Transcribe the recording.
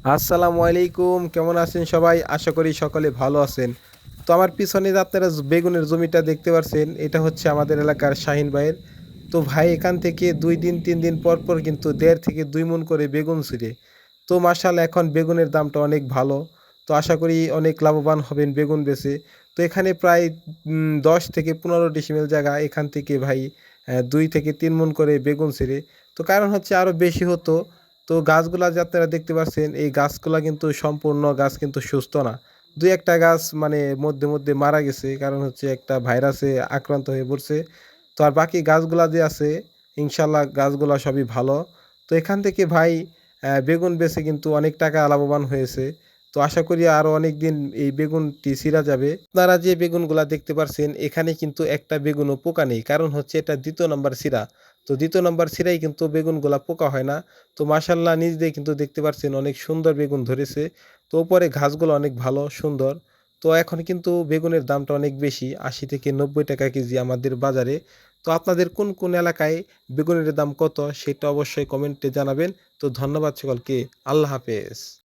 আসসালামু আলাইকুম, কেমন আছেন সবাই? আশা করি সকলে ভালো আছেন। তো আমার পিছনে যে আপনারা বেগুনের জমিটা দেখতে পাচ্ছেন, এটা হচ্ছে আমাদের এলাকার শাহিন ভাইয়ের। তো ভাই এখান থেকে ২ দিন ৩ দিন পর, পর কিন্তু ১.৫ থেকে ২ মণ করে বেগুন ছিঁড়ে। তো মাশাআল্লাহ এখন বেগুনের দামটা অনেক ভালো। তো আশা করি অনেক লাভবান হবেন বেগুন বেচে। তো এখানে প্রায় ১০ থেকে ১৫ ডিসিমেল জায়গা, এখান থেকে ভাই ২ থেকে ৩ মণ করে বেগুন ছিঁড়ে। তো কারণ হচ্ছে আরো বেশি হতো। তো গাছগুলা যে আপনারা দেখতে পাচ্ছেন, এই গাছগুলা কিন্তু সম্পূর্ণ গাছ কিন্তু সুস্থ না। ২-১ টা গাছ মানে মধ্যে মারা গেছে। কারণ হচ্ছে একটা ভাইরাসে আক্রান্ত হয়ে পড়ছে। তো আর বাকি গাছগুলা যে আছে, ইনশাআল্লাহ গাছগুলা সবই ভালো। তো এখান থেকে ভাই বেগুন বেচে কিন্তু অনেক টাকা লাভবান হয়েছে। তো আশা করি আরো অনেকদিন এই বেগুনটি ছিঁড়া যাবে। আপনারা যে বেগুনগুলা দেখতে পারছেন, এখানে কিন্তু একটা বেগুনও পোকা নেই। কারণ হচ্ছে এটা ২য় নাম্বার ছিঁড়া। তো ২য় নাম্বার ছিঁড়াই কিন্তু বেগুনগুলা পোকা হয় না। তো মাশাআল্লাহ নিজ দিয়ে কিন্তু দেখতে পাচ্ছেন অনেক সুন্দর বেগুন ধরেছে। তো উপরে ঘাসগুলো অনেক ভালো, সুন্দর। তো এখন কিন্তু বেগুনের দামটা অনেক বেশি, ৮০ থেকে ৯০ টাকা কেজি আমাদের বাজারে। তো আপনাদের কোন এলাকায় বেগুনের দাম কত সেটা অবশ্যই কমেন্টে জানাবেন। তো ধন্যবাদ সকলকে। আল্লাহ হাফেজ।